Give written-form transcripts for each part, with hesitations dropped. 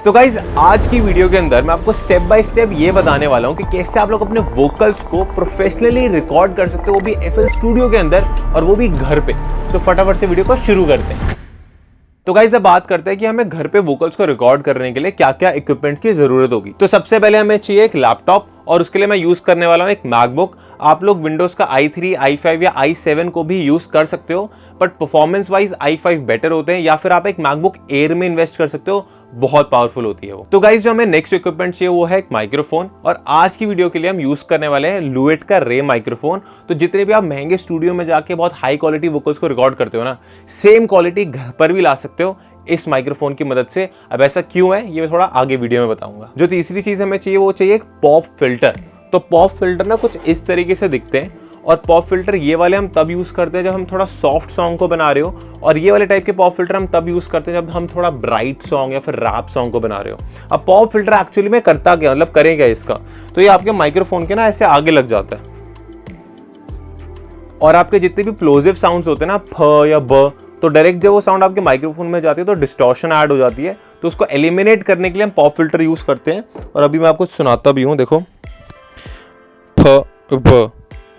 तो गाइज आज की वीडियो के अंदर मैं आपको स्टेप बाय स्टेप ये बताने वाला हूँ कि कैसे आप लोग अपने वोकल्स को प्रोफेशनली रिकॉर्ड कर सकते हो, वो भी FL स्टूडियो के अंदर और वो भी घर पे। तो फटाफट से वीडियो को शुरू करते हैं। तो गाइस अब बात करते हैं कि हमें घर पे वोकल्स को रिकॉर्ड करने के लिए क्या क्या इक्विपमेंट्स की जरूरत होगी। तो सबसे पहले हमें चाहिए एक लैपटॉप और उसके लिए मैं यूज करने वाला हूँ एक मैकबुक। आप लोग विंडोज का i3, i5 या i7 को भी यूज कर सकते हो, but performance wise i5 better होते हैं, या फिर आप एक मैकबुक एयर में इन्वेस्ट कर सकते हो, बहुत पावरफुल होती है वो। तो गाइस जो हमें नेक्स्ट इक्विपमेंट चाहिए वो है एक माइक्रोफोन, और आज की वीडियो के लिए हम यूज करने वाले हैं लुएट का रे माइक्रोफोन। तो जितने भी आप महंगे स्टूडियो में जाके बहुत हाई क्वालिटी वोकल्स को रिकॉर्ड करते हो ना, सेम क्वालिटी घर पर भी ला सकते हो इस माइक्रोफोन की मदद से। अब ऐसा क्यों है ये मैं थोड़ा आगे वीडियो में बताऊंगा। जो तीसरी चीज हमें चाहिए वो चाहिए एक पॉप फिल्टर। तो पॉप फिल्टर ना कुछ इस तरीके से दिखते हैं, और पॉप फिल्टर ये वाले हम तब यूज करते हैं जब हम थोड़ा सॉफ्ट सॉन्ग को बना रहे हो, और ये वाले टाइप के पॉप फिल्टर हम तब यूज करते हैं जब हम थोड़ा ब्राइट सॉन्ग या फिर रैप सॉन्ग को बना रहे हो। अब पॉप फिल्टर एक्चुअली में करता क्या, मतलब करेगा इसका, तो ये आपके माइक्रोफोन के ना ऐसे आगे लग जाता है, और आपके जितने भी प्लोजिव साउंड्स होते हैं ना, फ या ब, तो डायरेक्ट जब वो साउंड आपके माइक्रोफोन में जाती है तो डिस्टॉर्शन ऐड हो जाती है। तो उसको एलिमिनेट करने के लिए हम पॉप फिल्टर यूज करते हैं, और अभी मैं आपको सुनाता भी हूँ। देखो, फ ब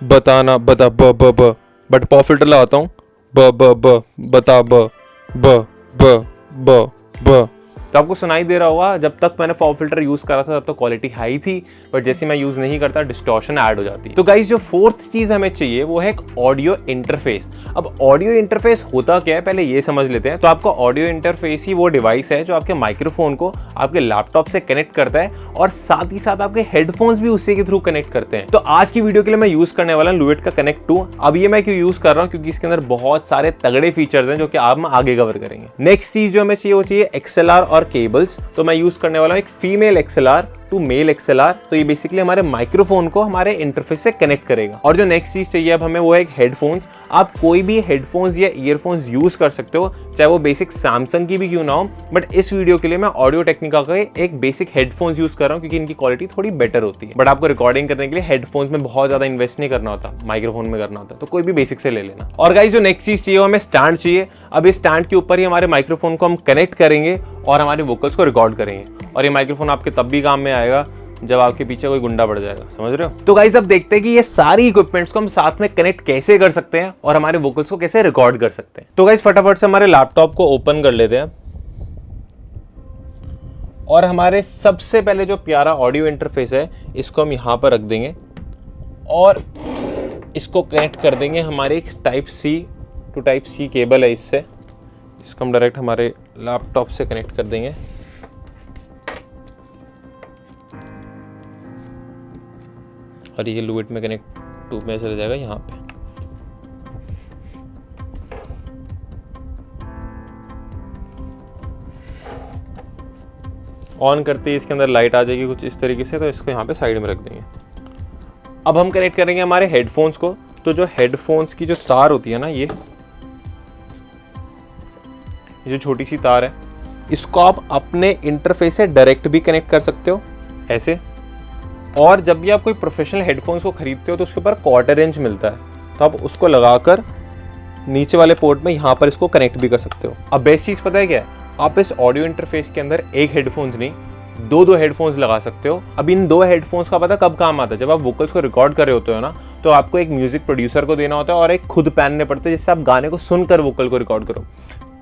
बताना बता ब ब ब, बट पॉप फिल्टर लगाता हूँ ब ब ब बता ब ब ब ब ब। तो आपको सुनाई दे रहा होगा, जब तक मैंने पॉप फिल्टर यूज करा था तब तो क्वालिटी हाई थी, बट जैसे मैं यूज नहीं करता डिस्टॉर्शन ऐड हो जाती है। तो गाइस जो फोर्थ चीज हमें चाहिए वो है एक ऑडियो इंटरफेस। अब ऑडियो इंटरफेस होता क्या है पहले ये समझ लेते हैं। तो आपका ऑडियो इंटरफेस ही वो डिवाइस है जो आपके माइक्रोफोन को आपके लैपटॉप से कनेक्ट करता है, और साथ ही साथ आपके हेडफोन्स भी उसी के थ्रू कनेक्ट करते हैं। तो आज की वीडियो के लिए मैं यूज करने वाला हूं लुएट का कनेक्ट 2। अब ये मैं क्यों यूज कर रहा हूँ, क्योंकि इसके अंदर बहुत सारे तगड़े फीचर्स हैं जो कि आप आगे कवर करेंगे। नेक्स्ट चीज जो हमें चाहिए वो चाहिए XLR और केबल्स। तो मैं यूज करने वाला हूँ एक female XLR to male XLR। तो ये बेसिकली हमारे माइक्रोफोन को हमारे इंटरफेस से कनेक्ट करेगा। और जो नेक्स्ट चीज चाहिए अब हमें वो है एक हेडफोन्स। आप कोई भी हेडफोन्स या ईयरफोन्स यूज कर सकते हो, चाहे वो बेसिक सैमसंग की भी क्यों ना हो, बट इस वीडियो के लिए मैं ऑडियो टेक्निका का एक बेसिक हेडफोन्स यूज कर रहा हूँ क्योंकि इनकी क्वालिटी थोड़ी बेटर होती है। बट आपको रिकॉर्डिंग करने के लिए हेडफोन्स में बहुत ज्यादा इन्वेस्ट नहीं करना होता, माइक्रोफोन में करना होता, तो कोई भी बेसिक से ले लेना। और गाइस जो नेक्स्ट चीज चाहिए हमें स्टैंड चाहिए। अब इस स्टैंड के ऊपर ही हमारे माइक्रोफोन को हम कनेक्ट करेंगे और हमारे वोकल्स को रिकॉर्ड करेंगे, और ये माइक्रोफोन आपके तब भी काम में आएगा जब आपके पीछे कोई गुंडा पड़ जाएगा, समझ रहे हो। तो गाइस अब देखते हैं कि ये सारी इक्विपमेंट्स को हम साथ में कनेक्ट कैसे कर सकते हैं और हमारे वोकल्स को कैसे रिकॉर्ड कर सकते हैं। तो गाइस फटाफट से हमारे लैपटॉप को ओपन कर लेते हैं, और हमारे सबसे पहले जो प्यारा ऑडियो इंटरफेस है इसको हम यहाँ पर रख देंगे, और इसको कनेक्ट कर देंगे हमारे type C to type C cable है, इससे इसको हम डायरेक्ट हमारे लैपटॉप से कनेक्ट कर देंगे। और ये लुएट में कनेक्ट टू में चला जाएगा यहाँ पे। ऑन करते ही इसके अंदर लाइट आ जाएगी कुछ इस तरीके से, तो इसको यहाँ पे साइड में रख देंगे। अब हम कनेक्ट करेंगे हमारे हेडफोन्स को। तो जो हेडफोन्स की जो तार होती है ना, ये जो छोटी सी तार है, इसको आप अपने इंटरफेस से डायरेक्ट भी कनेक्ट कर सकते हो ऐसे। और जब भी आप कोई प्रोफेशनल हेडफोन्स को खरीदते हो तो उसके ऊपर क्वार्टर इंच मिलता है, तो आप उसको लगाकर नीचे वाले पोर्ट में यहाँ पर इसको कनेक्ट भी कर सकते हो। अब बेस्ट चीज़ पता है क्या है, आप इस ऑडियो इंटरफेस के अंदर एक हेडफोन्स नहीं, दो हेडफोन्स लगा सकते हो। अब इन 2 हेडफोन्स का पता कब काम आता है, जब आप वोकल्स को रिकॉर्ड कर रहे होते हो ना, तो आपको एक म्यूजिक प्रोड्यूसर को देना होता है और एक खुद पहनने पड़ते हैं जिससे आप गाने को सुनकर वोकल को रिकॉर्ड करो।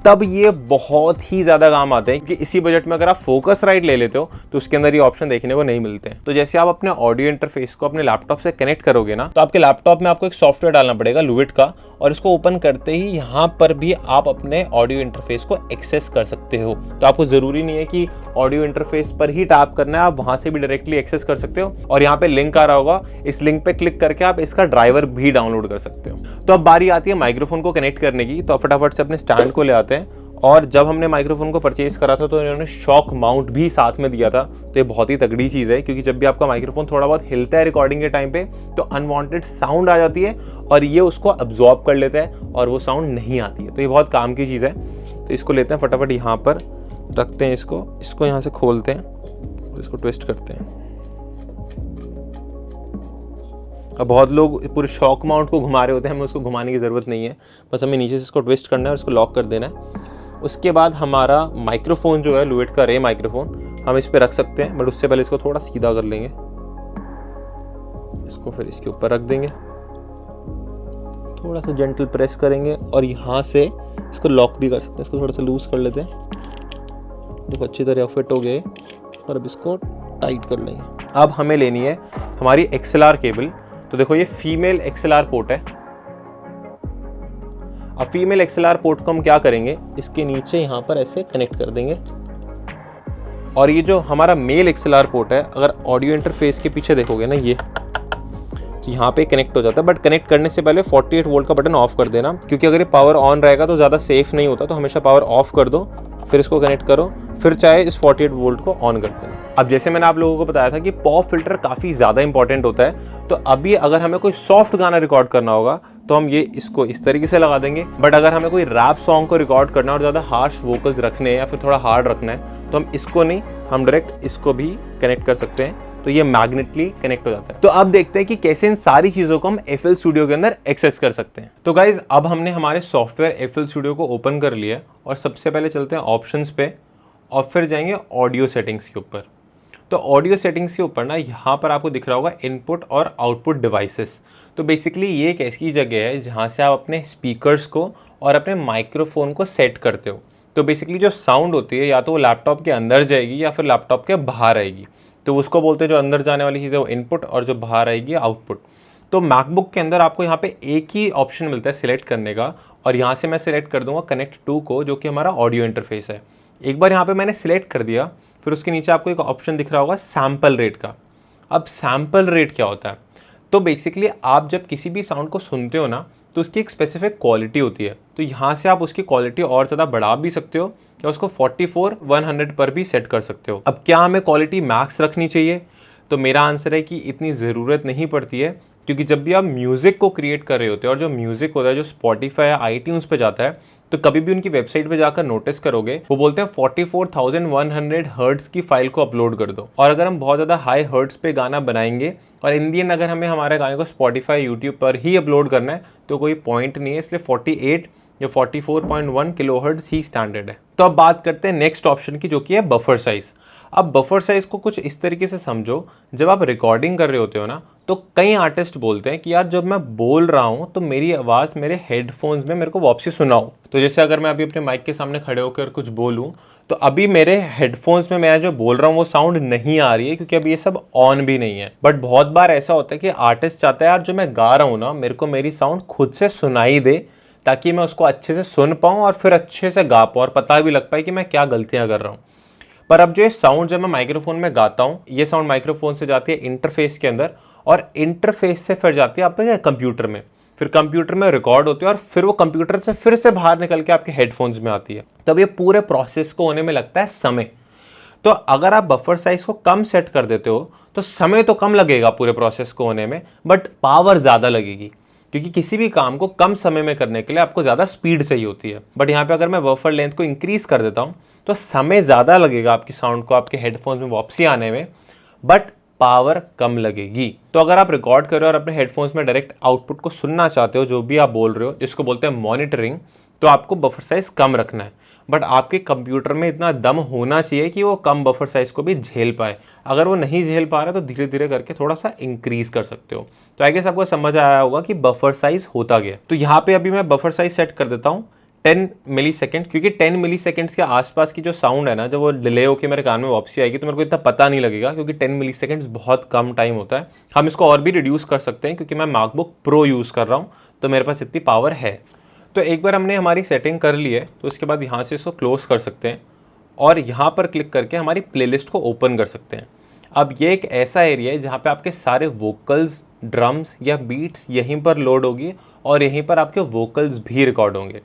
तब ये बहुत ही ज़्यादा काम आते हैं, क्योंकि इसी बजट में अगर आप फोकस राइट ले लेते हो तो उसके अंदर ये ऑप्शन देखने को नहीं मिलते हैं। तो जैसे आप अपने ऑडियो इंटरफेस को अपने लैपटॉप से कनेक्ट करोगे ना, तो आपके लैपटॉप में आपको एक सॉफ्टवेयर डालना पड़ेगा लुएट का, और इसको ओपन करते ही यहाँ पर भी आप अपने ऑडियो इंटरफेस को एक्सेस कर सकते हो। तो आपको ज़रूरी नहीं है कि ऑडियो इंटरफेस पर ही टैप करना है, आप वहाँ से भी डायरेक्टली एक्सेस कर सकते हो। और यहाँ पे लिंक आ रहा होगा, इस लिंक पे क्लिक करके आप इसका ड्राइवर भी डाउनलोड कर सकते हो। तो अब बारी आती है माइक्रोफोन को कनेक्ट करने की। तो फटाफट से अपने स्टैंड को ले आते हैं, और जब हमने माइक्रोफोन को परचेज करा था तो इन्होंने शॉक माउंट भी साथ में दिया था। तो ये बहुत ही तगड़ी चीज़ है, क्योंकि जब भी आपका माइक्रोफोन थोड़ा बहुत हिलता है रिकॉर्डिंग के टाइम पे, तो अनवांटेड साउंड आ जाती है और ये उसको अब्जॉर्ब कर लेता है और वो साउंड नहीं आती है। तो ये बहुत काम की चीज़ है। तो इसको लेते हैं फटाफट, यहाँ पर रखते हैं इसको यहाँ से खोलते हैं और इसको ट्विस्ट करते हैं। अब बहुत लोग पूरे शॉक माउंट को घुमा रहे होते हैं, हमें उसको घुमाने की ज़रूरत नहीं है, बस हमें नीचे से इसको ट्विस्ट करना है और इसको लॉक कर देना है। उसके बाद हमारा माइक्रोफोन जो है लुएट का रे माइक्रोफोन, हम इस पे रख सकते हैं, बट उससे पहले इसको थोड़ा सीधा कर लेंगे, इसको फिर इसके ऊपर रख देंगे, थोड़ा सा जेंटल प्रेस करेंगे और यहाँ से इसको लॉक भी कर सकते हैं। इसको थोड़ा सा लूज कर लेते हैं, देखो अच्छी तरह फिट हो गए, और अब इसको टाइट कर लेंगे। अब हमें लेनी है हमारी XLR केबल। तो देखो ये फीमेल XLR पोर्ट है। अब फीमेल XLR पोर्ट को हम क्या करेंगे, इसके नीचे यहाँ पर ऐसे कनेक्ट कर देंगे, और ये जो हमारा मेल XLR पोर्ट है, अगर ऑडियो इंटरफेस के पीछे देखोगे ना, ये तो यहाँ पे कनेक्ट हो जाता है। बट कनेक्ट करने से पहले 48 वोल्ट का बटन ऑफ कर देना, क्योंकि अगर ये पावर ऑन रहेगा तो ज़्यादा सेफ नहीं होता। तो हमेशा पावर ऑफ कर दो, फिर इसको कनेक्ट करो, फिर चाहे इस 48 वोल्ट को ऑन कर देना। अब जैसे मैंने आप लोगों को बताया था कि पॉप फिल्टर काफ़ी ज़्यादा इंपॉर्टेंट होता है, तो अभी अगर हमें कोई सॉफ्ट गाना रिकॉर्ड करना होगा तो हम ये इसको इस तरीके से लगा देंगे। बट अगर हमें कोई रैप सॉन्ग को रिकॉर्ड करना है और ज़्यादा हार्श वोकल्स रखने हैं या फिर थोड़ा हार्ड रखना है, तो हम इसको नहीं, हम डायरेक्ट इसको भी कनेक्ट कर सकते हैं, तो ये मैग्नेटली कनेक्ट हो जाता है। तो अब देखते हैं कि कैसे इन सारी चीज़ों को हम FL स्टूडियो के अंदर एक्सेस कर सकते हैं। तो गाइज अब हमने हमारे सॉफ्टवेयर FL स्टूडियो को ओपन कर लिया, और सबसे पहले चलते हैं ऑप्शंस पे, और फिर जाएंगे ऑडियो सेटिंग्स के ऊपर। तो ऑडियो सेटिंग्स के ऊपर ना यहाँ पर आपको दिख रहा होगा इनपुट और आउटपुट डिवाइसेस। तो बेसिकली ये एक ऐसी जगह है जहाँ से आप अपने स्पीकर्स को और अपने माइक्रोफोन को सेट करते हो। तो बेसिकली जो साउंड होती है या तो वो लैपटॉप के अंदर जाएगी या फिर लैपटॉप के बाहर आएगी। तो उसको बोलते हैं, जो अंदर जाने वाली चीज़ है वो इनपुट, और जो बाहर आएगी आउटपुट। तो मैकबुक के अंदर आपको यहाँ पे एक ही ऑप्शन मिलता है सिलेक्ट करने का, और यहाँ से मैं सिलेक्ट कर दूंगा कनेक्ट टू को, जो कि हमारा ऑडियो इंटरफेस है। एक बार यहाँ पे मैंने सिलेक्ट कर दिया, फिर उसके नीचे आपको एक ऑप्शन दिख रहा होगा सैम्पल रेट का। अब सैम्पल रेट क्या होता है, तो बेसिकली आप जब किसी भी साउंड को सुनते हो ना, तो उसकी एक स्पेसिफिक क्वालिटी होती है। तो यहाँ से आप उसकी क्वालिटी और ज़्यादा बढ़ा भी सकते हो, या उसको 44/100 पर भी सेट कर सकते हो। अब क्या हमें क्वालिटी मैक्स रखनी चाहिए, तो मेरा आंसर है कि इतनी ज़रूरत नहीं पड़ती है, क्योंकि जब भी आप म्यूज़िक को क्रिएट कर रहे होते हो, और जो म्यूज़िक होता है जो स्पॉटिफाई या iTunes पे जाता है, तो कभी भी उनकी वेबसाइट पे जाकर नोटिस करोगे, वो बोलते हैं 44,100 हर्ट्ज़ की फाइल को अपलोड कर दो। और अगर हम बहुत ज़्यादा हाई हर्ट्ज़ पे गाना बनाएंगे, और इन दी एंड अगर हमें हमारे गाने को स्पॉटिफाई यूट्यूब पर ही अपलोड करना है, तो कोई पॉइंट नहीं है। इसलिए 48 या 44.1 किलोहर्ट्ज़ ही स्टैंडर्ड है। तो अब बात करते हैं नेक्स्ट ऑप्शन की, जो कि है बफर साइज़। अब बफर साइज़ को कुछ इस तरीके से समझो, जब आप रिकॉर्डिंग कर रहे होते हो ना, तो कई आर्टिस्ट बोलते हैं कि यार जब मैं बोल रहा हूँ तो मेरी आवाज़ मेरे हेडफोन्स में मेरे को वापसी सुनाओ। तो जैसे अगर मैं अभी अपने माइक के सामने खड़े होकर कुछ बोलूँ, तो अभी मेरे हेडफोन्स में मैं जो बोल रहा हूँ वो साउंड नहीं आ रही है, क्योंकि अभी ये सब ऑन भी नहीं है। बट बहुत बार ऐसा होता है कि आर्टिस्ट चाहता है यार जो मैं गा रहा हूँ ना, मेरे को मेरी साउंड खुद से सुनाई दे, ताकि मैं उसको अच्छे से सुन पाऊँ और फिर अच्छे से गा पाऊँ, और पता भी लग पाए कि मैं क्या गलतियाँ कर रहा हूँ। पर अब जो ये साउंड जब मैं माइक्रोफोन में गाता हूँ, ये साउंड माइक्रोफोन से जाती है इंटरफेस के अंदर, और इंटरफेस से फिर जाती है आपके कंप्यूटर में, फिर कंप्यूटर में रिकॉर्ड होती है, और फिर वो कंप्यूटर से फिर से बाहर निकल के आपके हेडफोन्स में आती है। तब ये पूरे प्रोसेस को होने में लगता है समय। तो अगर आप बफर साइज को कम सेट कर देते हो, तो समय तो कम लगेगा पूरे प्रोसेस को होने में, बट पावर ज़्यादा लगेगी, क्योंकि किसी भी काम को कम समय में करने के लिए आपको ज़्यादा स्पीड चाहिए होती है। बट यहाँ पे अगर मैं बफर लेंथ को इंक्रीज़ कर देता हूँ, तो समय ज़्यादा लगेगा आपकी साउंड को आपके हेडफोन्स में वापसी आने में, बट पावर कम लगेगी। तो अगर आप रिकॉर्ड कर रहे हो और अपने हेडफोन्स में डायरेक्ट आउटपुट को सुनना चाहते हो, जो भी आप बोल रहे हो, जिसको बोलते हैं मॉनिटरिंग, तो आपको बफर साइज कम रखना है। बट आपके कंप्यूटर में इतना दम होना चाहिए कि वो कम बफर साइज को भी झेल पाए। अगर वो नहीं झेल पा रहा तो धीरे धीरे करके थोड़ा सा इंक्रीज कर सकते हो। तो आई गेस आपको समझ आया होगा कि बफर साइज होता गया। तो यहाँ पे अभी मैं बफर साइज सेट कर देता हूँ 10 मिली सेकेंड, क्योंकि 10 मिली सेकेंड्स के आसपास की जो साउंड है ना, जब वो डिले होकर मेरे कान में वापसी आएगी तो मेरे को इतना पता नहीं लगेगा, क्योंकि 10 मिली सेकेंड्स बहुत कम टाइम होता है। हम इसको और भी रिड्यूस कर सकते हैं, क्योंकि मैं मैकबुक प्रो यूज़ कर रहा हूँ, तो मेरे पास इतनी पावर है। तो एक बार हमने हमारी सेटिंग कर ली है, तो उसके बाद यहाँ से इसको क्लोज कर सकते हैं, और यहाँ पर क्लिक करके हमारी प्लेलिस्ट को ओपन कर सकते हैं। अब ये एक ऐसा एरिया है जहाँ पे आपके सारे वोकल्स, ड्रम्स या बीट्स यहीं पर लोड होगी, और यहीं पर आपके वोकल्स भी रिकॉर्ड होंगे।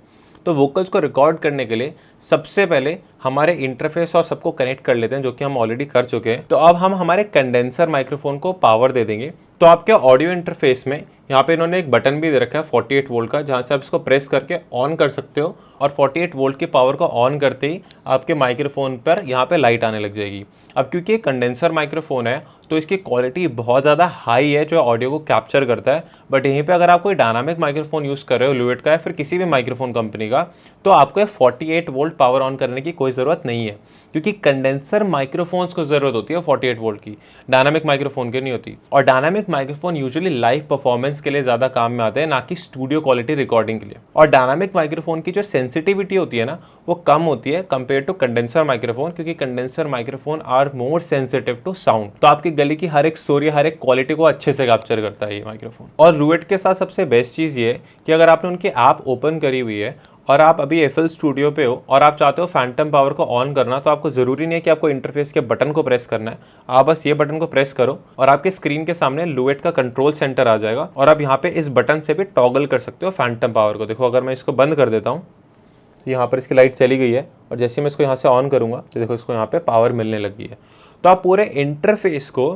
तो वोकल्स को रिकॉर्ड करने के लिए सबसे पहले हमारे इंटरफेस और सबको कनेक्ट कर लेते हैं, जो कि हम ऑलरेडी कर चुके हैं। तो अब हम हमारे कंडेंसर माइक्रोफोन को पावर दे देंगे, तो आपके ऑडियो इंटरफेस में यहाँ पे इन्होंने एक बटन भी दे रखा है 48 वोल्ट का, जहाँ से आप इसको प्रेस करके ऑन कर सकते हो और 48 वोल्ट की पावर को ऑन करते ही आपके माइक्रोफोन पर यहाँ पे लाइट आने लग जाएगी। अब क्योंकि ये कंडेंसर माइक्रोफोन है तो इसकी क्वालिटी बहुत ज़्यादा हाई है जो ऑडियो को कैप्चर करता है। बट यहीं पे अगर आप कोई डायनामिक माइक्रोफोन यूज़ कर रहे हो ल्यूएट का या फिर किसी भी माइक्रोफोन कंपनी का, तो आपको 48 वोल्ट पावर ऑन करने की कोई ज़रूरत नहीं है, क्योंकि कंडेंसर माइक्रोफोन्स को ज़रूरत होती है 48 वोल्ट की, डायनामिक माइक्रोफोन की नहीं होती। और dynamic microphone usually live performance के लिए ज़्यादा काम में आते हैं, ना कि स्टूडियो क्वालिटी रिकॉर्डिंग के लिए। और डायनामिक माइक्रोफोन की जो सेंसिटिविटी होती है ना, वो कम होती है कंपेयर टू कंडेंसर माइक्रोफोन, क्योंकि condenser microphone are more sensitive to sound. तो आपकी गले की हर एक स्टोरी, हर एक क्वालिटी को अच्छे से कैप्चर करता है ये माइक्रोफोन। और रूएट के साथ सबसे बेस्ट चीज़ ये है कि अगर आपने उनकी ऐप ओपन करी हुई है और आप अभी FL स्टूडियो पे हो और आप चाहते हो फैंटम पावर को ऑन करना, तो आपको ज़रूरी नहीं है कि आपको इंटरफेस के बटन को प्रेस करना है। आप बस ये बटन को प्रेस करो और आपके स्क्रीन के सामने लूएट का कंट्रोल सेंटर आ जाएगा और आप यहाँ पे इस बटन से भी टॉगल कर सकते हो फैंटम पावर को। देखो अगर मैं इसको बंद कर देता हूँ, यहाँ पर इसकी लाइट चली गई है और जैसे मैं इसको यहाँ से ऑन करूँगा तो देखो इसको यहाँ पे पावर मिलने लगी है। तो आप पूरे इंटरफेस को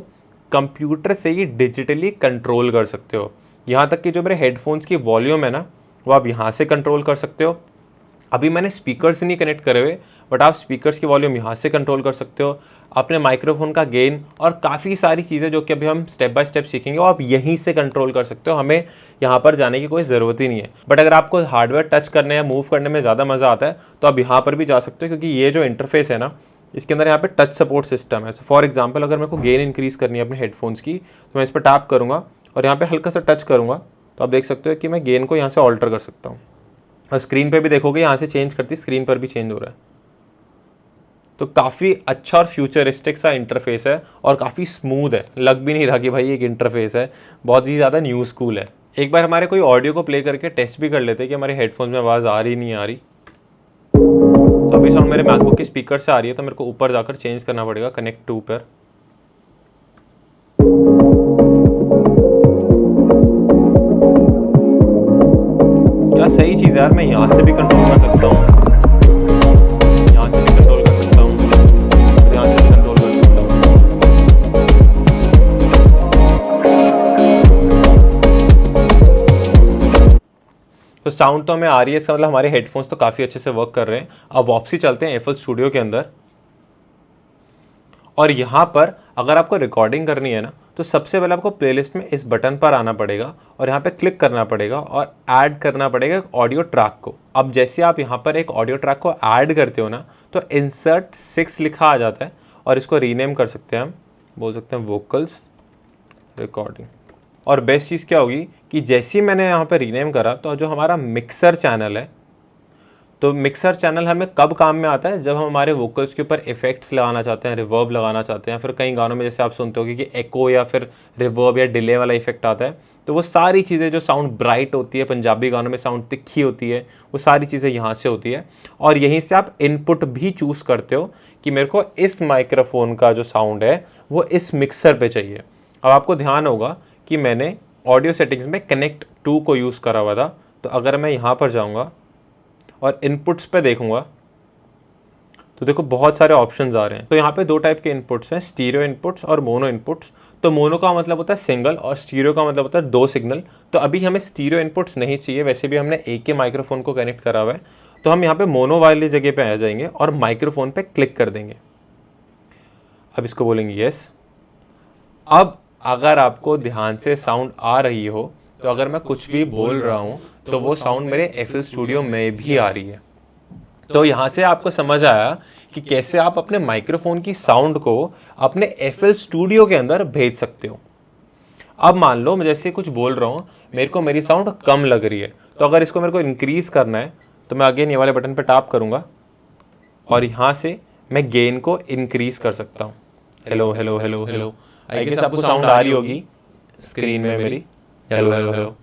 कंप्यूटर से ही डिजिटली कंट्रोल कर सकते हो। यहाँ तक कि जो मेरे हेडफोन्स की वॉल्यूम है ना, वो आप यहाँ से कंट्रोल कर सकते हो। अभी मैंने स्पीकर्स नहीं कनेक्ट करे हुए, बट आप स्पीकर्स की वॉल्यूम यहाँ से कंट्रोल कर सकते हो, अपने माइक्रोफोन का गेन और काफ़ी सारी चीज़ें जो कि अभी हम स्टेप बाय स्टेप सीखेंगे वो आप यहीं से कंट्रोल कर सकते हो। हमें यहाँ पर जाने की कोई ज़रूरत ही नहीं है। बट अगर आपको हार्डवेयर टच करने या मूव करने में ज़्यादा मज़ा आता है तो आप यहाँ पर भी जा सकते हो, क्योंकि ये जो इंटरफेस है ना, इसके अंदर यहाँ पे टच सपोर्ट सिस्टम है। फॉर एग्जांपल अगर मेरे को गेन इंक्रीज़ करनी है अपने हेडफोन्स की, तो मैं इस पर टैप करूँगा और यहाँ पे हल्का सा टच करूँगा तो आप देख सकते हो कि मैं गेन को यहाँ से ऑल्टर कर सकता हूँ। और स्क्रीन पे भी देखोगे यहाँ से चेंज करती, स्क्रीन पर भी चेंज हो रहा है। तो काफ़ी अच्छा और फ्यूचरिस्टिक सा इंटरफेस है और काफ़ी स्मूथ है, लग भी नहीं रहा कि भाई एक इंटरफेस है, बहुत ही ज़्यादा न्यू स्कूल है। एक बार हमारे कोई ऑडियो को प्ले करके टेस्ट भी कर लेते हैं कि हमारे हेडफोन्स में आवाज़ आ रही नहीं आ रही। तो अभी साउंड मेरे मैकबुक के स्पीकर से आ रही है, तो मेरे को ऊपर जाकर चेंज करना पड़ेगा कनेक्ट टू पर। क्या सही चीज़ है यार, मैं यहाँ से भी कंट्रोल कर सकता हूँ, यहाँ से भी कंट्रोल कर सकता हूँ, यहाँ से भी कंट्रोल कर सकता हूँ। तो साउंड तो हमें आ रही है, इसका मतलब हमारे हेडफोन्स तो काफ़ी अच्छे से वर्क कर रहे हैं। अब वापसी चलते हैं FL स्टूडियो के अंदर। और यहाँ पर अगर आपको रिकॉर्डिंग करनी है ना, तो सबसे पहले आपको प्लेलिस्ट में इस बटन पर आना पड़ेगा और यहाँ पे क्लिक करना पड़ेगा और ऐड करना पड़ेगा ऑडियो ट्रैक को। अब जैसे आप यहाँ पर एक ऑडियो ट्रैक को ऐड करते हो ना, तो इंसर्ट 6 लिखा आ जाता है और इसको रीनेम कर सकते हैं, हम बोल सकते हैं वोकल्स रिकॉर्डिंग। और बेस्ट चीज़ क्या होगी कि जैसे ही मैंने यहाँ पर रीनेम करा, तो जो हमारा मिक्सर चैनल है, तो मिक्सर चैनल हमें कब काम में आता है, जब हम हमारे वोकल्स के ऊपर इफेक्ट्स लगाना चाहते हैं, रिवर्ब लगाना चाहते हैं, फिर कई गानों में जैसे आप सुनते हो कि एको या फिर रिवर्ब या डिले वाला इफेक्ट आता है, तो वो सारी चीज़ें जो साउंड ब्राइट होती है, पंजाबी गानों में साउंड तिखी होती है, वो सारी चीज़ें यहाँ से होती है। और यहीं से आप इनपुट भी चूज़ करते हो कि मेरे को इस माइक्रोफोन का जो साउंड है वो इस मिक्सर पे चाहिए। अब आपको ध्यान होगा कि मैंने ऑडियो सेटिंग्स में कनेक्ट टू को यूज़ करा हुआ था, तो अगर मैं यहाँ पर जाऊँगा और इनपुट्स पे देखूंगा तो देखो बहुत सारे ऑप्शंस आ रहे हैं। तो यहाँ पे दो टाइप के इनपुट्स हैं, स्टीरियो इनपुट्स और मोनो इनपुट्स। तो मोनो का मतलब होता है सिंगल और स्टीरियो का मतलब होता है 2 सिग्नल। तो अभी हमें स्टीरियो इनपुट्स नहीं चाहिए, वैसे भी हमने एक ही माइक्रोफोन को कनेक्ट करा हुआ है। तो हम यहाँ पे मोनो वाली जगह पे आ जाएंगे और माइक्रोफोन पे क्लिक कर देंगे। अब इसको बोलेंगे यस। अब अगर आपको ध्यान से साउंड आ रही हो, तो अगर मैं कुछ भी बोल रहा हूँ तो वो साउंड मेरे FL स्टूडियो में भी आ रही है। तो यहाँ से आपको समझ आया कि कैसे आप अपने माइक्रोफोन की साउंड को अपने FL स्टूडियो के अंदर भेज सकते हो। अब मान लो मैं जैसे कुछ बोल रहा हूँ, मेरे को मेरी साउंड कम लग रही है, तो अगर इसको मेरे को इंक्रीज़ करना है तो मैं अगेन ये वाले बटन पर टैप करूँगा और यहाँ से मैं गेन को इंक्रीज़ कर सकता हूँ। Hello hello hello hello, I guess आपको साउंड आ रही होगी स्क्रीन में मेरी, हेलो हेलो हेलो।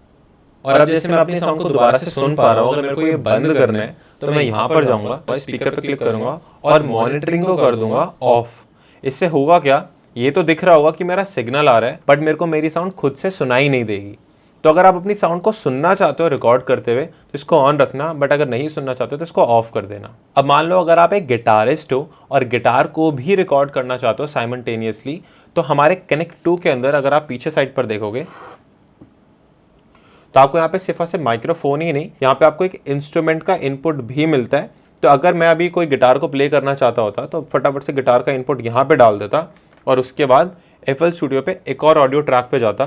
और अब जैसे मैं अपनी साउंड को दोबारा से सुन पा रहा हूँ, अगर मेरे को ये बंद करना है तो मैं यहाँ पर जाऊँगा और स्पीकर पर क्लिक करूँगा और मॉनिटरिंग को कर दूंगा ऑफ। इससे होगा क्या, ये तो दिख रहा होगा कि मेरा सिग्नल आ रहा है, बट मेरे को मेरी साउंड खुद से सुनाई नहीं देगी। तो अगर आप अपनी साउंड को सुनना चाहते हो रिकॉर्ड करते हुए तो इसको ऑन रखना, बट अगर नहीं सुनना चाहते तो इसको ऑफ कर देना। अब मान लो अगर आप एक गिटारिस्ट हो और गिटार को भी रिकॉर्ड करना चाहते हो साइमल्टेनियसली, तो हमारे कनेक्ट टू के अंदर अगर आप पीछे साइड पर देखोगे तो आपको यहाँ पे सिर्फ और सिर्फ माइक्रोफोन ही नहीं, यहाँ पे आपको एक इंस्ट्रूमेंट का इनपुट भी मिलता है। तो अगर मैं अभी कोई गिटार को प्ले करना चाहता होता तो फटाफट से गिटार का इनपुट यहाँ पे डाल देता और उसके बाद FL स्टूडियो पे एक और ऑडियो ट्रैक पे जाता,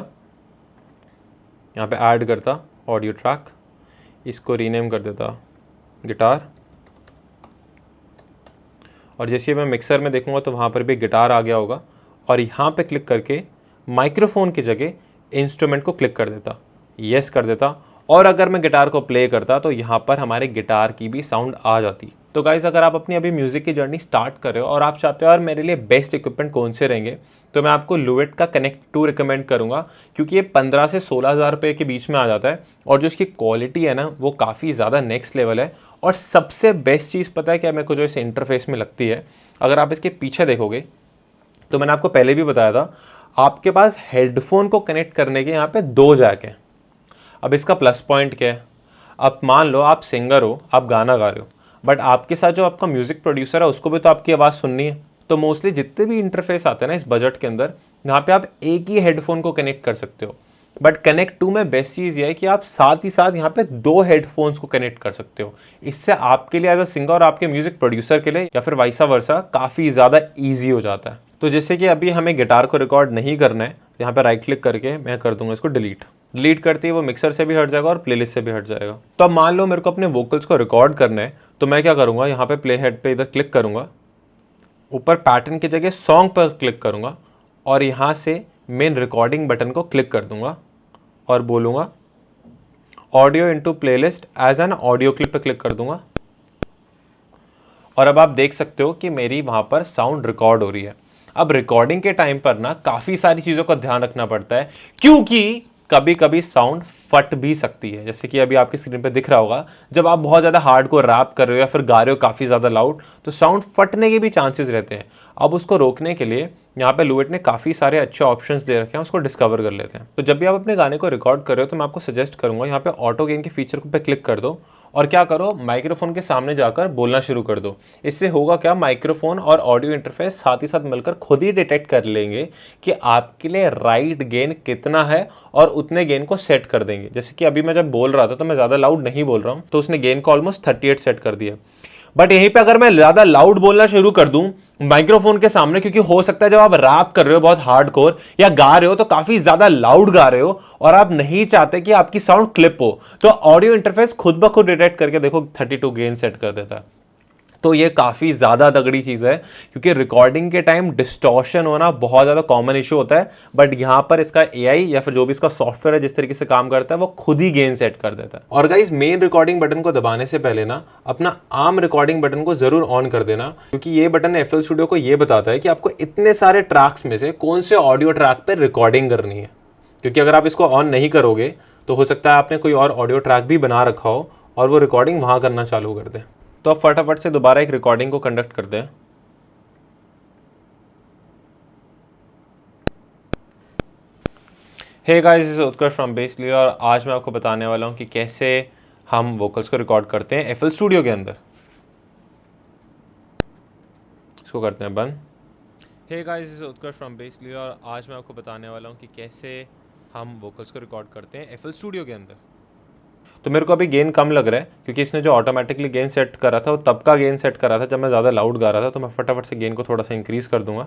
यहाँ पे ऐड करता ऑडियो ट्रैक, इसको रीनेम कर देता गिटार, और जैसे मैं मिक्सर में देखूंगा तो वहाँ पर भी गिटार आ गया होगा, और यहाँ पे क्लिक करके माइक्रोफोन की जगह इंस्ट्रूमेंट को क्लिक कर देता, यस कर देता, और अगर मैं गिटार को प्ले करता तो यहाँ पर हमारे गिटार की भी साउंड आ जाती। तो गाइज़ अगर आप अपनी अभी म्यूज़िक की जर्नी स्टार्ट कर रहे हो और आप चाहते हो यार मेरे लिए बेस्ट इक्विपमेंट कौन से रहेंगे, तो मैं आपको लुवेट का कनेक्ट 2 रिकमेंड करूँगा, क्योंकि ये 15 से 16 हज़ार रुपये के बीच में आ जाता है और जो इसकी क्वालिटी है ना वो काफ़ी ज़्यादा नेक्स्ट लेवल है। और सबसे बेस्ट चीज़ पता है क्या मेरे को जो इस इंटरफेस में लगती है, अगर आप इसके पीछे देखोगे तो मैंने आपको पहले भी बताया था, आपके पास हेडफोन को कनेक्ट करने के यहाँ पे 2 जैक हैं। अब इसका प्लस पॉइंट क्या है, अब मान लो आप सिंगर हो, आप गाना गा रहे हो, बट आपके साथ जो आपका म्यूज़िक प्रोड्यूसर है उसको भी तो आपकी आवाज़ सुननी है। तो मोस्टली जितने भी इंटरफेस आते हैं ना इस बजट के अंदर, यहाँ पे आप एक ही हेडफोन को कनेक्ट कर सकते हो, बट कनेक्ट 2 में बेस्ट चीज़ ये है कि आप साथ ही साथ यहाँ पे 2 हेडफोन्स को कनेक्ट कर सकते हो। इससे आपके लिए एज अ सिंगर और आपके म्यूज़िक प्रोड्यूसर के लिए या फिर वाइसा वर्सा काफ़ी ज़्यादा ईजी हो जाता है। तो जैसे कि अभी हमें गिटार को रिकॉर्ड नहीं करना है, यहाँ पे राइट क्लिक करके मैं कर दूंगा इसको डिलीट करते ही वो मिक्सर से भी हट जाएगा और प्लेलिस्ट से भी हट जाएगा। तो अब मान लो मेरे को अपने वोकल्स को रिकॉर्ड करना है, तो मैं क्या करूँगा, यहाँ पे प्ले हेड पे इधर क्लिक करूँगा, ऊपर पैटर्न की जगह सॉन्ग पर क्लिक करूँगा और यहाँ से मेन रिकॉर्डिंग बटन को क्लिक कर दूँगा और बोलूँगा audio into playlist as an audio clip पे क्लिक कर दूँगा। और अब आप देख सकते हो कि मेरी वहाँ पर साउंड रिकॉर्ड हो रही है। अब रिकॉर्डिंग के टाइम पर ना काफ़ी सारी चीज़ों का ध्यान रखना पड़ता है, क्योंकि कभी कभी साउंड फट भी सकती है। जैसे कि अभी आपकी स्क्रीन पे दिख रहा होगा, जब आप बहुत ज़्यादा हार्डकोर रैप कर रहे हो या फिर गा रहे हो काफ़ी ज़्यादा लाउड, तो साउंड फटने के भी चांसेस रहते हैं। अब उसको रोकने के लिए यहाँ पे लुवेट ने काफ़ी सारे अच्छे ऑप्शंस दे रखे हैं, उसको डिस्कवर कर लेते हैं। तो जब भी आप अपने गाने को रिकॉर्ड कर रहे हो तो मैं आपको सजेस्ट करूँगा यहाँ पे ऑटो गेन के फीचर पे क्लिक कर दो और क्या करो, माइक्रोफोन के सामने जाकर बोलना शुरू कर दो। इससे होगा क्या, माइक्रोफोन और ऑडियो इंटरफेस साथ ही साथ मिलकर खुद ही डिटेक्ट कर लेंगे कि आपके लिए राइट गेन कितना है और उतने गेन को सेट कर देंगे। जैसे कि अभी मैं जब बोल रहा था तो मैं ज़्यादा लाउड नहीं बोल रहा हूँ, तो उसने गेन को ऑलमोस्ट 38 सेट कर दिया। बट यहीं पे अगर मैं ज़्यादा लाउड बोलना शुरू कर दूं माइक्रोफोन के सामने, क्योंकि हो सकता है जब आप रैप कर रहे हो बहुत हार्डकोर या गा रहे हो तो काफ़ी ज़्यादा लाउड गा रहे हो और आप नहीं चाहते कि आपकी साउंड क्लिप हो, तो ऑडियो इंटरफेस खुद ब खुद डिटेक्ट करके देखो 32 गेन सेट कर देता है। तो ये काफ़ी ज़्यादा तगड़ी चीज़ है, क्योंकि रिकॉर्डिंग के टाइम डिस्टॉर्शन होना बहुत ज़्यादा कॉमन इशू होता है, बट यहाँ पर इसका AI या फिर जो भी इसका सॉफ्टवेयर है जिस तरीके से काम करता है वो खुद ही गेन सेट कर देता है। और गाइस मेन रिकॉर्डिंग बटन को दबाने से पहले ना अपना आर्म रिकॉर्डिंग बटन को ज़रूर ऑन कर देना, क्योंकि ये बटन FL स्टूडियो को ये बताता है कि आपको इतने सारे ट्रैक्स में से कौन से ऑडियो ट्रैक पर रिकॉर्डिंग करनी है। क्योंकि अगर आप इसको ऑन नहीं करोगे तो हो सकता है आपने कोई और ऑडियो ट्रैक भी बना रखा हो और वो रिकॉर्डिंग वहाँ करना चालू कर दे। तो अब फटाफट से दोबारा एक रिकॉर्डिंग को कंडक्ट करते हैं। Hey guys, this is Utkarsh from Basely और आज मैं आपको बताने वाला हूँ कि कैसे हम वोकल्स को रिकॉर्ड करते हैं FL स्टूडियो के अंदर। इसको करते हैं बंद। Hey guys, this is Utkarsh from Basely और आज मैं आपको बताने वाला हूँ कि कैसे हम वोकल्स को रिकॉर्ड करते हैं FL स्टूडियो के अंदर। तो मेरे को अभी गेन कम लग रहा है क्योंकि इसने जो ऑटोमेटिकली गेन सेट करा था वो तब का गेन सेट करा था जब मैं ज़्यादा लाउड गा रहा था। तो मैं फटाफट से गेन को थोड़ा सा इंक्रीज़ कर दूंगा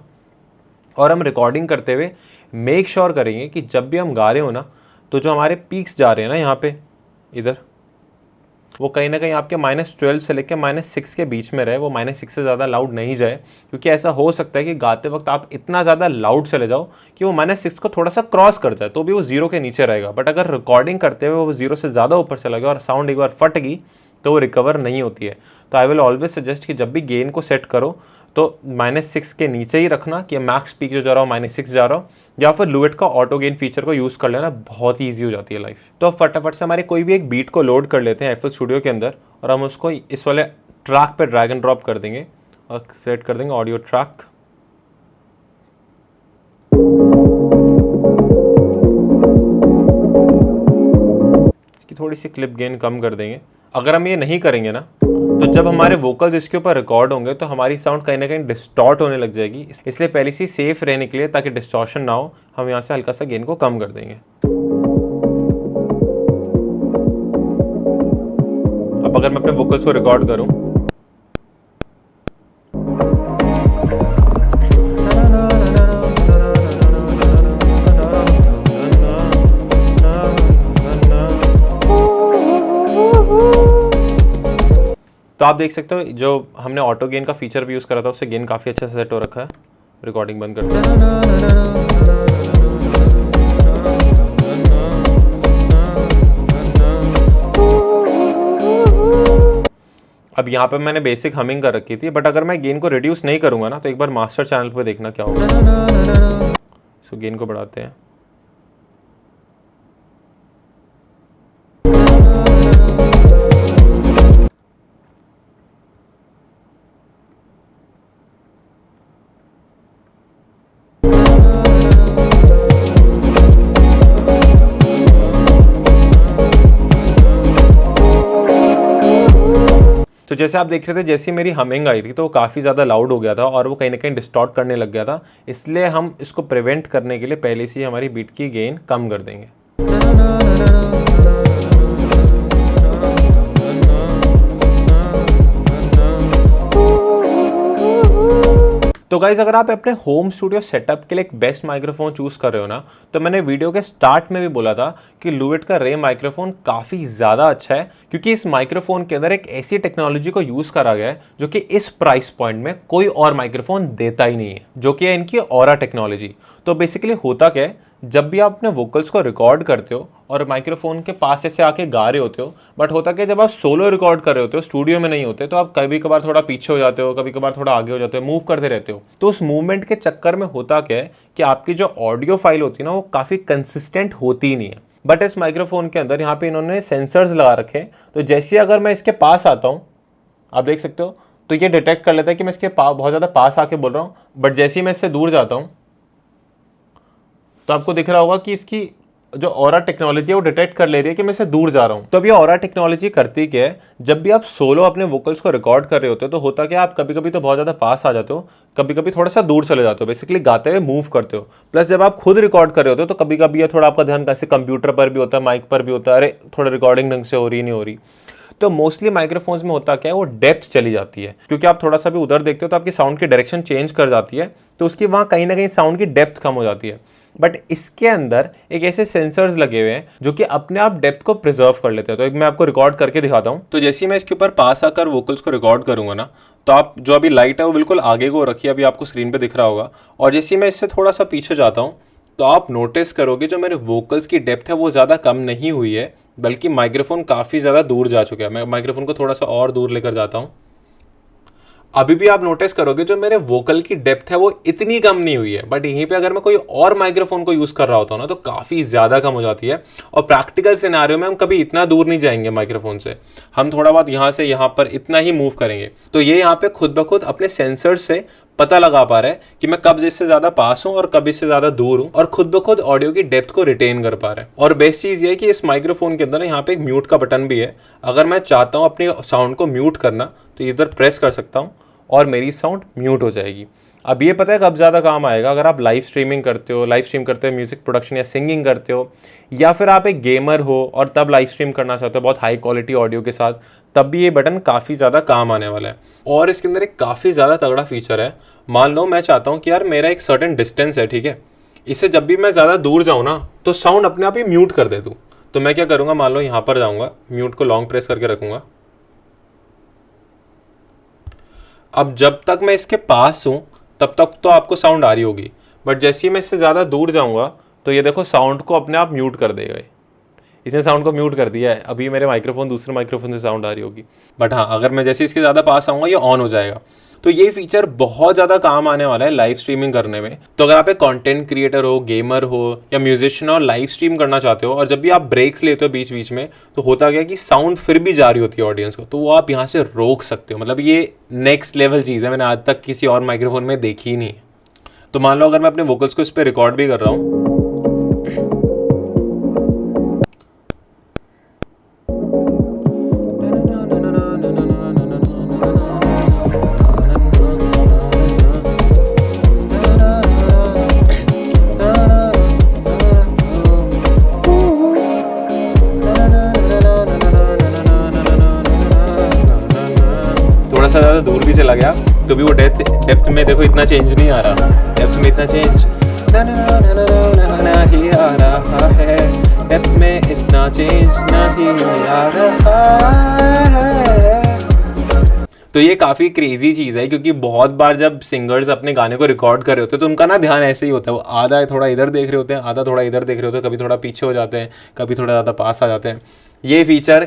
और हम रिकॉर्डिंग करते हुए मेक श्योर करेंगे कि जब भी हम गा रहे हो ना, तो जो हमारे पीक्स जा रहे हैं ना यहाँ पे इधर, वो कहीं ना कहीं आपके -12 से लेकर -6 के बीच में रहे, वो -6 से ज़्यादा लाउड नहीं जाए। क्योंकि ऐसा हो सकता है कि गाते वक्त आप इतना ज़्यादा लाउड चले जाओ कि वो -6 को थोड़ा सा क्रॉस कर जाए, तो भी वो 0 के नीचे रहेगा। बट अगर रिकॉर्डिंग करते हुए वो 0 से ज़्यादा ऊपर चला गया और साउंड एक बार फट गई तो वो रिकवर नहीं होती है। तो आई विल ऑलवेज सजेस्ट कि जब भी गेन को सेट करो तो -6 के नीचे ही रखना कि मैक्स पीक जो जा रहा हो -6 जा रहा हो, या फिर लुवेट का ऑटो गेन फीचर को यूज़ कर लेना, बहुत ही ईजी हो जाती है लाइफ। तो फटाफट से हमारे कोई भी एक बीट को लोड कर लेते हैं FL स्टूडियो के अंदर और हम उसको इस वाले ट्रैक पे ड्रैग एंड ड्रॉप कर देंगे और सेट कर देंगे ऑडियो ट्रैक। इसकी थोड़ी सी क्लिप गेन कम कर देंगे। अगर हम ये नहीं करेंगे ना, तो जब हमारे वोकल्स इसके ऊपर रिकॉर्ड होंगे तो हमारी साउंड कहीं ना कहीं डिस्टॉर्ट होने लग जाएगी। इसलिए पहले से सेफ रहने के लिए, ताकि डिस्टॉर्शन ना हो, हम यहाँ से हल्का सा गेन को कम कर देंगे। अब अगर मैं अपने वोकल्स को रिकॉर्ड करूं, तो आप देख सकते हो जो हमने ऑटो गेन का फीचर भी यूज़ करा था उससे गेन काफ़ी अच्छा सेट हो रखा है। रिकॉर्डिंग बंद करते हैं। अब यहाँ पे मैंने बेसिक हमिंग कर रखी थी, बट अगर मैं गेन को रिड्यूस नहीं करूँगा ना तो एक बार मास्टर चैनल पे देखना क्या होगा। सो गेन को बढ़ाते हैं। तो जैसे आप देख रहे थे, जैसे मेरी हमिंग आई थी तो वो काफ़ी ज़्यादा लाउड हो गया था और वो कहीं ना कहीं डिस्टॉर्ट करने लग गया था। इसलिए हम इसको प्रिवेंट करने के लिए पहले से ही हमारी बीट की गेन कम कर देंगे। तो गाइज, अगर आप अपने होम स्टूडियो सेटअप के लिए एक बेस्ट माइक्रोफोन चूज़ कर रहे हो ना, तो मैंने वीडियो के स्टार्ट में भी बोला था कि लुवेट का रे माइक्रोफोन काफ़ी ज़्यादा अच्छा है, क्योंकि इस माइक्रोफोन के अंदर एक ऐसी टेक्नोलॉजी को यूज़ करा गया है जो कि इस प्राइस पॉइंट में कोई और माइक्रोफोन देता ही नहीं है, जो कि है इनकी ऑरा टेक्नोलॉजी। तो बेसिकली होता क्या है, जब भी आप अपने वोकल्स को रिकॉर्ड करते हो और माइक्रोफोन के पास ऐसे आके गा रहे होते हो, बट होता क्या, जब आप सोलो रिकॉर्ड कर रहे होते हो, स्टूडियो में नहीं होते, तो आप कभी कभार थोड़ा पीछे हो जाते हो, कभी कभार थोड़ा आगे हो जाते हो, मूव करते रहते हो। तो उस मूवमेंट के चक्कर में होता क्या है कि आपकी जो ऑडियो फाइल होती है ना, वो काफ़ी कंसिस्टेंट होती ही नहीं है। बट इस माइक्रोफोन के अंदर यहाँ पे इन्होंने सेंसर्स लगा रखे हैं, तो जैसे अगर मैं इसके पास आता हूँ, आप देख सकते हो, तो ये डिटेक्ट कर लेता है कि मैं इसके बहुत ज़्यादा पास आके बोल रहा हूँ। बट जैसे ही मैं इससे दूर जाता हूँ तो आपको दिख रहा होगा कि इसकी जो ऑरा टेक्नोलॉजी है वो डिटेक्ट कर ले रही है कि मैं इससे दूर जा रहा हूँ। तो अब ये ऑरा टेक्नोलॉजी करती क्या है, जब भी आप सोलो अपने वोकल्स को रिकॉर्ड कर रहे होते हो तो होता क्या, आप कभी कभी तो बहुत ज़्यादा पास आ जाते हो, कभी कभी थोड़ा सा दूर चले जाते हो, बेसिकली गाते हुए मूव करते हो। प्लस जब आप खुद रिकॉर्ड कर रहे होते हो तो कभी कभी ये थोड़ा आपका ध्यान कैसे कंप्यूटर पर भी होता है, माइक पर भी होता है, अरे थोड़ा रिकॉर्डिंग ढंग से हो रही नहीं हो रही। तो मोस्टली माइक्रोफोन्स में होता क्या है, वो डेप्थ चली जाती है, क्योंकि आप थोड़ा सा भी उधर देखते हो तो आपकी साउंड की डायरेक्शन चेंज कर जाती है, तो उसकी वहाँ कहीं ना कहीं साउंड की डेप्थ कम हो जाती है। बट इसके अंदर एक ऐसे सेंसर्स लगे हुए हैं जो कि अपने आप डेप्थ को प्रिजर्व कर लेते हैं। तो एक मैं आपको रिकॉर्ड करके दिखाता हूँ। तो जैसे ही मैं इसके ऊपर पास आकर वोकल्स को रिकॉर्ड करूंगा ना, तो आप जो अभी लाइट है वो बिल्कुल आगे को रखिए, अभी आपको स्क्रीन पे दिख रहा होगा। और जैसे ही मैं इससे थोड़ा सा पीछे जाता हूँ तो आप नोटिस करोगे जो मेरे वोकल्स की डेप्थ है वो ज़्यादा कम नहीं हुई है, बल्कि माइक्रोफोन काफ़ी ज़्यादा दूर जा चुका है। मैं माइक्रोफोन को थोड़ा सा और दूर लेकर जाता हूँ, अभी भी आप नोटिस करोगे जो मेरे वोकल की डेप्थ है वो इतनी कम नहीं हुई है। बट यहीं पे अगर मैं कोई और माइक्रोफोन को यूज़ कर रहा होता हूँ ना, तो काफ़ी ज़्यादा कम हो जाती है। और प्रैक्टिकल सिनेरियो में हम कभी इतना दूर नहीं जाएंगे माइक्रोफोन से, हम थोड़ा बहुत यहाँ से यहाँ पर इतना ही मूव करेंगे। तो ये यहाँ पे खुद ब खुद अपने सेंसर से पता लगा पा रहा है कि मैं कब इससे ज़्यादा पास हूँ और कब इससे ज़्यादा दूर हूँ, और खुद ब खुद ऑडियो की डेप्थ को रिटेन कर पा रहा है। और बेस्ट चीज़ ये है कि इस माइक्रोफोन के अंदर यहाँ पे एक म्यूट का बटन भी है। अगर मैं चाहता हूँ अपनी साउंड को म्यूट करना तो इधर प्रेस कर सकता हूँ और मेरी साउंड म्यूट हो जाएगी। अब ये पता है कब ज़्यादा काम आएगा, अगर आप लाइव स्ट्रीमिंग करते हो, लाइव स्ट्रीम करते हो म्यूज़िक प्रोडक्शन या सिंगिंग करते हो, या फिर आप एक गेमर हो और तब लाइव स्ट्रीम करना चाहते हो बहुत हाई क्वालिटी ऑडियो के साथ, तब भी ये बटन काफ़ी ज़्यादा काम आने वाला है। और इसके अंदर एक काफ़ी ज़्यादा तगड़ा फीचर है। मान लो मैं चाहता हूँ कि यार मेरा एक सर्टेन डिस्टेंस है, ठीक है, इससे जब भी मैं ज़्यादा दूर जाऊँ ना तो साउंड अपने आप ही म्यूट कर दे दूँ। तो मैं क्या करूँगा, मान लो यहाँ पर जाऊँगा, म्यूट को लॉन्ग प्रेस करके रखूँगा। अब जब तक मैं इसके पास हूँ तब तक तो आपको साउंड आ रही होगी, बट जैसे ही मैं इससे ज़्यादा दूर जाऊँगा तो ये देखो साउंड को अपने आप म्यूट कर देगा। इसने साउंड को म्यूट कर दिया है। अभी मेरे माइक्रोफोन दूसरे माइक्रोफोन से साउंड आ रही होगी, बट हाँ अगर मैं जैसे इसके ज़्यादा पास आऊँगा ये ऑन हो जाएगा। तो ये फीचर बहुत ज़्यादा काम आने वाला है लाइव स्ट्रीमिंग करने में। तो अगर आप एक कंटेंट क्रिएटर हो, गेमर हो या म्यूजिशियन हो, लाइव स्ट्रीम करना चाहते हो और जब भी आप ब्रेक्स लेते हो बीच बीच में, तो होता क्या कि साउंड फिर भी जा रही होती है ऑडियंस को, तो वो आप यहाँ से रोक सकते हो। मतलब ये नेक्स्ट लेवल चीज़ है, मैंने आज तक किसी और माइक्रोफोन में देखी ही नहीं। तो मान लो अगर मैं अपने वोकल्स को इस पर रिकॉर्ड भी कर रहा हूँ, चला गया तो भी वो डेप्थ में देखो इतना चेंज नहीं आ रहा, डेप्थ में इतना चेंज नहीं आ रहा है, डेप्थ में इतना चेंज नहीं आ रहा है। तो ये काफ़ी क्रेजी चीज़ है, क्योंकि बहुत बार जब सिंगर्स अपने गाने को रिकॉर्ड कर रहे होते हैं तो उनका ना ध्यान ऐसे ही होता है, वो आधा थोड़ा इधर देख रहे होते हैं, आधा थोड़ा इधर देख रहे होते हैं, कभी थोड़ा पीछे हो जाते हैं, कभी थोड़ा ज़्यादा पास आ जाते हैं। ये फीचर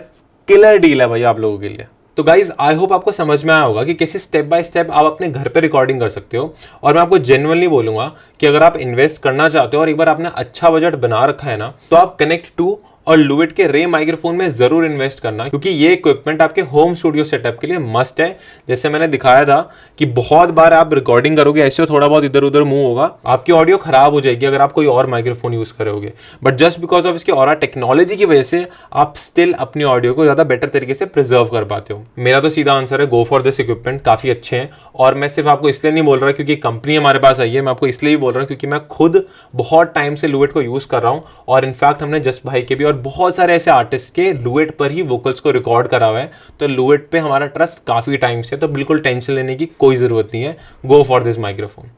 किलर डील है भाई आप लोगों के लिए। तो गाइज आई होप आपको समझ में आया होगा कि कैसे स्टेप बाय स्टेप आप अपने घर पे रिकॉर्डिंग कर सकते हो। और मैं आपको जेन्युइनली बोलूँगा कि अगर आप इन्वेस्ट करना चाहते हो और एक बार आपने अच्छा बजट बना रखा है ना, तो आप कनेक्ट टू और लुइट के रे माइक्रोफोन में जरूर इन्वेस्ट करना, क्योंकि ये इक्विपमेंट आपके होम स्टूडियो सेटअप के लिए मस्ट है। जैसे मैंने दिखाया था कि बहुत बार आप रिकॉर्डिंग करोगे ऐसे थोड़ा बहुत इधर उधर मूव होगा, आपकी ऑडियो खराब हो जाएगी अगर आप कोई और माइक्रोफोन यूज करोगे। बट जस्ट बिकॉज ऑफ इसकी और टेक्नोलॉजी की वजह से आप स्टिल अपनी ऑडियो को ज्यादा बेटर तरीके से प्रिजर्व कर पाते हो। मेरा तो सीधा आंसर है गो फॉर दिस इक्विपमेंट, काफी अच्छे हैं। और मैं सिर्फ आपको इसलिए नहीं बोल रहा क्योंकि कंपनी हमारे पास आई है, मैं आपको इसलिए भी बोल रहा हूँ क्योंकि मैं खुद बहुत टाइम से लुइट को यूज कर रहा हूँ। और इनफैक्ट हमने जस्ट भाई के भी और बहुत सारे ऐसे आर्टिस्ट के लुइट पर ही वोकल्स को रिकॉर्ड करा हुआ है। तो लुइट पे हमारा ट्रस्ट काफी टाइम से, तो बिल्कुल टेंशन लेने की कोई जरूरत नहीं है। Go for this microphone.